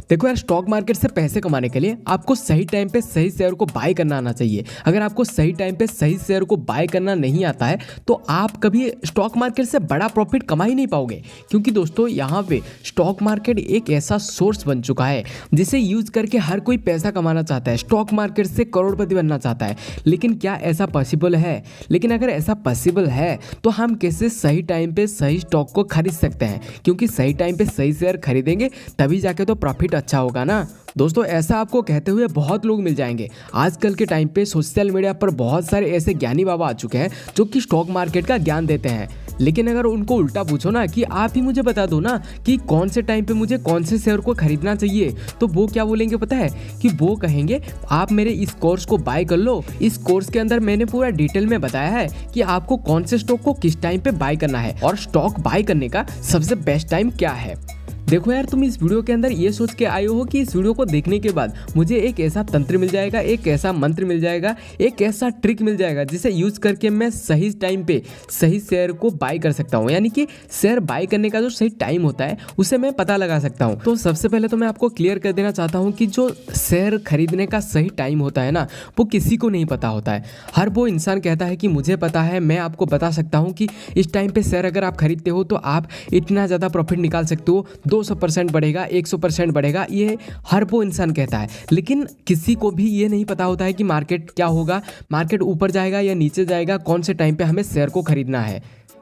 देखो यार, stock market से पैसे कमाने के लिए आपको सही टाइम पे सही शेयर को बाय करना आना चाहिए। अगर आपको सही टाइम पे सही शेयर को बाय करना नहीं आता है तो आप कभी स्टॉक मार्केट से बड़ा प्रॉफिट कमा ही नहीं पाओगे। क्योंकि दोस्तों यहाँ पे स्टॉक मार्केट एक ऐसा सोर्स बन चुका है जिसे यूज करके हर कोई पैसा कमाना चाहता है, स्टॉक मार्केट से करोड़पति बनना चाहता है। लेकिन क्या ऐसा पॉसिबल है? लेकिन अगर ऐसा पॉसिबल है तो हम कैसे सही टाइम पे सही स्टॉक को खरीद सकते हैं? क्योंकि सही टाइम पे सही शेयर खरीदेंगे तभी जाके तो प्रॉफिट अच्छा होगा ना। दोस्तों ऐसा आपको कहते हुए बहुत लोग मिल जाएंगे। आजकल के टाइम पे सोशल मीडिया पर बहुत सारे ऐसे ज्ञानी बाबा आ चुके हैं जो कि स्टॉक मार्केट का ज्ञान देते हैं। लेकिन अगर उनको उल्टा पूछो ना कि आप ही मुझे बता दो ना कि कौन से टाइम पे मुझे कौन से शेयर को खरीदना चाहिए, तो वो क्या बोलेंगे पता है? कि वो कहेंगे आप मेरे इस कोर्स को बाय कर लो। इस कोर्स के अंदर मैंने पूरा डिटेल में बताया है कि आपको कौन से स्टॉक को किस टाइम पे बाय करना है और स्टॉक बाय करने का सबसे बेस्ट टाइम क्या है। देखो यार, तुम इस वीडियो के अंदर ये सोच के आए हो कि इस वीडियो को देखने के बाद मुझे एक ऐसा तंत्र मिल जाएगा, एक ऐसा मंत्र मिल जाएगा, एक ऐसा ट्रिक मिल जाएगा जिसे यूज करके मैं सही टाइम पे सही शेयर को बाय कर सकता हूँ। यानी कि शेयर बाय करने का जो सही टाइम होता है उसे मैं पता लगा सकता हूँ। तो सबसे पहले तो मैं आपको क्लियर कर देना चाहता हूँ कि जो शेयर खरीदने का सही टाइम होता है ना, वो किसी को नहीं पता होता है। हर वो इंसान कहता है कि मुझे पता है, मैं आपको बता सकता हूँ कि इस टाइम पे शेयर अगर आप खरीदते हो तो आप इतना ज़्यादा प्रॉफिट निकाल सकते हो, 200% बढ़ेगा, 100% बढ़ेगा। ये हर वो इंसान कहता है। लेकिन किसी को भी ये नहीं पता होता है कि मार्केट क्या होगा, मार्केट ऊपर जाएगा या नीचे जाएगा, कौन से टाइम पे हमें शेयर को खरीदना है।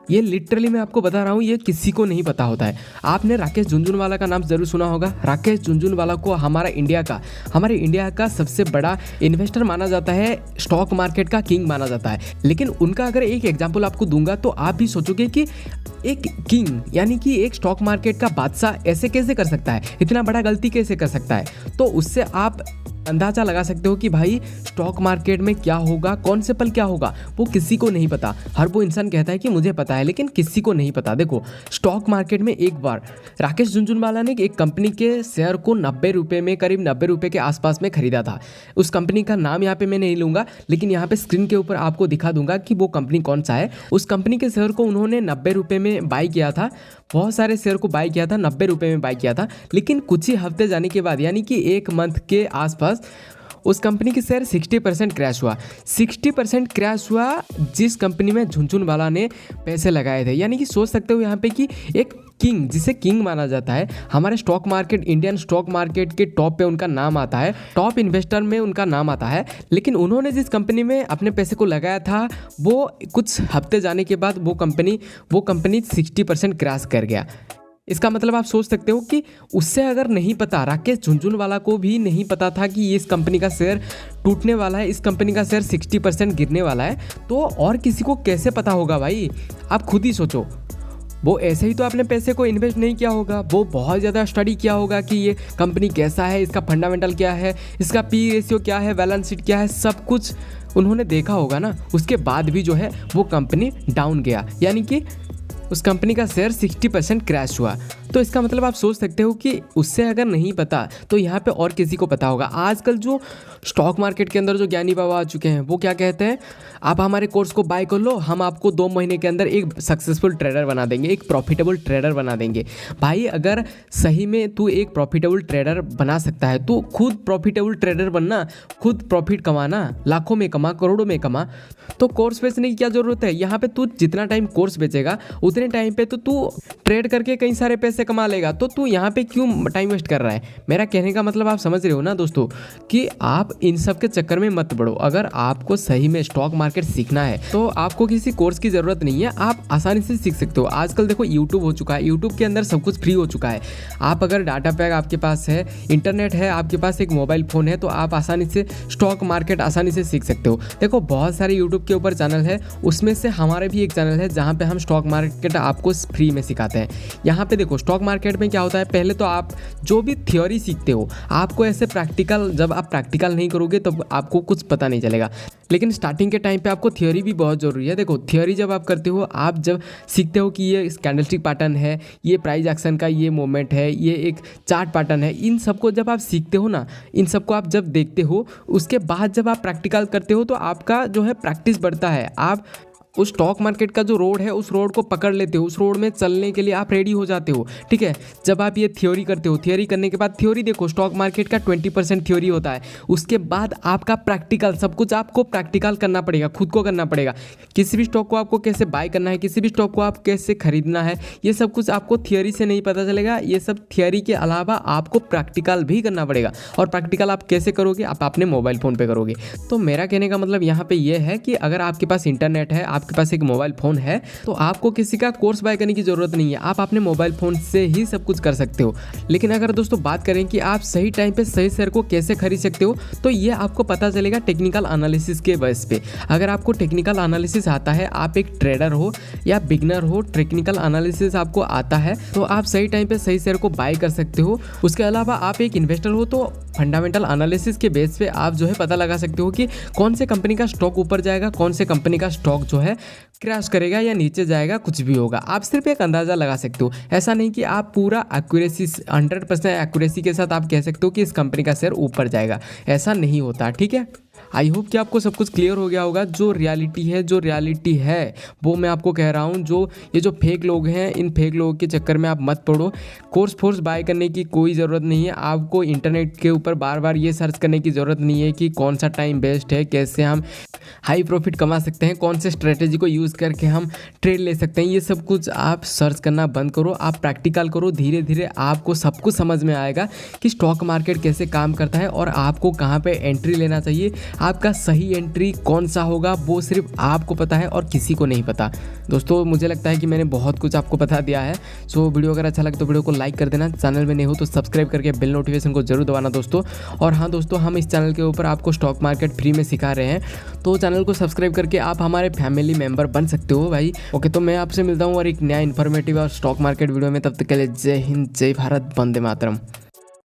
ये लिटरली मैं आपको बता रहा हूँ, ये किसी को नहीं पता होता है। आपने राकेश झुनझुनवाला का नाम जरूर सुना होगा। राकेश झुनझुनवाला को हमारे इंडिया का सबसे बड़ा इन्वेस्टर माना जाता है, स्टॉक मार्केट का किंग माना जाता है। लेकिन उनका अगर एक एग्जांपल आपको दूंगा तो आप भी सोचोगे कि एक किंग यानी कि एक स्टॉक मार्केट का बादशाह ऐसे कैसे कर सकता है, इतना बड़ा गलती कैसे कर सकता है। तो उससे आप अंदाजा लगा सकते हो कि भाई स्टॉक मार्केट में क्या होगा, कौन से पल क्या होगा, वो किसी को नहीं पता। हर वो इंसान कहता है कि मुझे पता है, लेकिन किसी को नहीं पता। देखो, स्टॉक मार्केट में एक बार राकेश झुनझुनवाला ने एक कंपनी के शेयर को 90 रुपये में, करीब 90 रुपये के आसपास में खरीदा था। उस कंपनी का नाम यहाँ पे मैं नहीं लूँगा, लेकिन यहाँ पे स्क्रीन के ऊपर आपको दिखा दूंगा कि वो कंपनी कौन सा है। उस कंपनी के शेयर को उन्होंने 90 रुपये में बाय किया था। बहुत सारे शेयर को बाय किया था, 90 रुपये में बाय किया था। लेकिन कुछ ही हफ्ते जाने के बाद, यानी कि एक मंथ के आसपास, उस कंपनी की शेयर 60% क्रैश हुआ। 60% क्रैश हुआ जिस कंपनी में झुनझुनवाला ने पैसे लगाए थे। यानी कि सोच सकते हो यहाँ पे कि एक किंग, जिसे किंग माना जाता है हमारे stock market, Indian stock market के टॉप पे उनका नाम आता है, टॉप इन्वेस्टर में उनका नाम आता है। लेकिन उन्होंने जिस कंपनी में अपने पैसे को लगाया था, वो कुछ हफ्ते जाने के बाद वो कंपनी 60% क्रैश कर गया। इसका मतलब आप सोच सकते हो कि उससे अगर नहीं पता, राकेश झुनझुनवाला को भी नहीं पता था कि इस कंपनी का शेयर टूटने वाला है, इस कंपनी का शेयर 60% गिरने वाला है, तो और किसी को कैसे पता होगा भाई? आप खुद ही सोचो। वो ऐसे ही तो अपने पैसे को इन्वेस्ट नहीं किया होगा, वो बहुत ज़्यादा स्टडी किया होगा कि ये कंपनी कैसा है, इसका फंडामेंटल क्या है, इसका पी रेशियो क्या है, बैलेंस शीट क्या है, सब कुछ उन्होंने देखा होगा ना। उसके बाद भी जो है वो कंपनी डाउन गया, यानी कि उस कंपनी का शेयर 60% क्रैश हुआ। तो इसका मतलब आप सोच सकते हो कि उससे अगर नहीं पता तो यहाँ पे और किसी को पता होगा। आजकल जो स्टॉक मार्केट के अंदर जो ज्ञानी बाबा आ चुके हैं, वो क्या कहते हैं? आप हमारे कोर्स को बाय कर लो, हम आपको 2 महीने के अंदर एक सक्सेसफुल ट्रेडर बना देंगे, एक प्रॉफिटेबल ट्रेडर बना देंगे। भाई अगर सही में तू एक प्रॉफिटेबल ट्रेडर बना सकता है तो खुद प्रॉफिटेबल ट्रेडर बनना, खुद प्रॉफिट कमाना, लाखों में कमा, करोड़ों में कमा। तो कोर्स बेचने की क्या ज़रूरत है? यहाँ पे तू जितना टाइम कोर्स बेचेगा उतने टाइम पे तो तू ट्रेड करके कई सारे पैसे कमा लेगा। तो तू यहाँ पे क्यों टाइम वेस्ट कर रहा है? मेरा कहने का मतलब आप समझ रहे हो ना दोस्तों, कि आप इन सब के चक्कर में मत पड़ो। अगर आपको सही में स्टॉक मार्केट सीखना है तो आपको किसी कोर्स की ज़रूरत नहीं है, आप आसानी से सीख सकते हो। आजकल देखो यूट्यूब हो चुका है, यूट्यूब के अंदर सब कुछ फ्री हो चुका है। आप अगर डाटा पैक आपके पास है, इंटरनेट है, आपके पास एक मोबाइल फ़ोन है, तो आप आसानी से स्टॉक मार्केट आसानी से सीख सकते हो। देखो बहुत सारे यूट्यूब के ऊपर चैनल है, उसमें से हमारे भी एक चैनल है जहाँ पे हम स्टॉक मार्केट आपको फ्री में सिखाते हैं। यहाँ पे देखो स्टॉक मार्केट में क्या होता है, पहले तो आप जो भी थ्योरी सीखते हो, आपको ऐसे प्रैक्टिकल, जब आप प्रैक्टिकल नहीं करोगे तब आपको कुछ पता नहीं चलेगा। लेकिन स्टार्टिंग के टाइम पे आपको थ्योरी भी बहुत ज़रूरी है। देखो थ्योरी जब आप करते हो, आप जब सीखते हो कि ये कैंडलस्टिक पैटर्न है, ये प्राइस एक्शन का ये मोमेंट है, ये एक चार्ट पैटर्न है, इन सबको जब आप सीखते हो ना, इन सबको आप जब देखते हो, उसके बाद जब आप प्रैक्टिकल करते हो तो आपका जो है प्रैक्टिस बढ़ता है। आप उस स्टॉक मार्केट का जो रोड है उस रोड को पकड़ लेते हो, उस रोड में चलने के लिए आप रेडी हो जाते हो। ठीक है, जब आप ये थ्योरी करते हो, थ्योरी करने के बाद थ्योरी देखो स्टॉक मार्केट का 20% थ्योरी होता है, उसके बाद आपका प्रैक्टिकल, सब कुछ आपको प्रैक्टिकल करना पड़ेगा, खुद को करना पड़ेगा। किसी भी स्टॉक को आपको कैसे बाय करना है, किसी भी स्टॉक को आप कैसे खरीदना है, ये सब कुछ आपको थ्योरी से नहीं पता चलेगा। ये सब थ्योरी के अलावा आपको प्रैक्टिकल भी करना पड़ेगा। और प्रैक्टिकल आप कैसे करोगे, आप अपने मोबाइल फ़ोन पे करोगे। तो मेरा कहने का मतलब यहाँ पे ये है कि अगर आपके पास इंटरनेट है, आपके पास एक मोबाइल फ़ोन है, तो आपको किसी का कोर्स बाय करने की ज़रूरत नहीं है, आप अपने मोबाइल फ़ोन से ही सब कुछ कर सकते हो। लेकिन अगर दोस्तों बात करें कि आप सही टाइम पे सही शेयर को कैसे खरीद सकते हो, तो ये आपको पता चलेगा टेक्निकल एनालिसिस के बेस पे। अगर आपको टेक्निकल एनालिसिस आता है, आप एक ट्रेडर हो या बिगनर हो, टेक्निकल एनालिसिस आपको आता है, तो आप सही टाइम पे सही शेयर को बाय कर सकते हो। उसके अलावा आप एक इन्वेस्टर हो तो फंडामेंटल एनालिसिस के बेस पे आप जो है पता लगा सकते हो कि कौन से कंपनी का स्टॉक ऊपर जाएगा, कौन से कंपनी का स्टॉक जो है क्रैश करेगा या नीचे जाएगा, कुछ भी होगा। आप सिर्फ एक अंदाज़ा लगा सकते हो। ऐसा नहीं कि आप पूरा एक्यूरेसी 100% एक्यूरेसी के साथ आप कह सकते हो कि इस कंपनी का शेयर ऊपर जाएगा, ऐसा नहीं होता। ठीक है, आई होप कि आपको सब कुछ क्लियर हो गया होगा। जो रियलिटी है वो मैं आपको कह रहा हूँ। ये जो फेक लोग हैं, इन फेक लोगों के चक्कर में आप मत पड़ो। कोर्स फोर्स बाय करने की कोई ज़रूरत नहीं है। आपको इंटरनेट के ऊपर बार बार ये सर्च करने की ज़रूरत नहीं है कि कौन सा टाइम बेस्ट है, कैसे हम हाई प्रॉफिट कमा सकते हैं, कौन से स्ट्रेटेजी को यूज़ करके हम ट्रेड ले सकते हैं। ये सब कुछ आप सर्च करना बंद करो, आप प्रैक्टिकल करो। धीरे धीरे आपको सब कुछ समझ में आएगा कि स्टॉक मार्केट कैसे काम करता है और आपको कहाँ पे एंट्री लेना चाहिए। आपका सही एंट्री कौन सा होगा वो सिर्फ आपको पता है और किसी को नहीं पता। दोस्तों मुझे लगता है कि मैंने बहुत कुछ आपको बता दिया है। सो वीडियो अगर अच्छा लगे तो वीडियो को लाइक कर देना, चैनल में नहीं हो तो सब्सक्राइब करके बेल नोटिफिकेशन को जरूर दबाना दोस्तों। और हाँ दोस्तों, हम इस चैनल के ऊपर आपको स्टॉक मार्केट फ्री में सिखा रहे हैं, तो चैनल को सब्सक्राइब करके आप हमारे फैमिली मेंबर बन सकते हो भाई। ओके, तो मैं आपसे मिलता हूँ और एक नया इन्फॉर्मेटिव और स्टॉक मार्केट वीडियो में। तब तक के लिए जय हिंद, जय भारत, वंदे मातरम।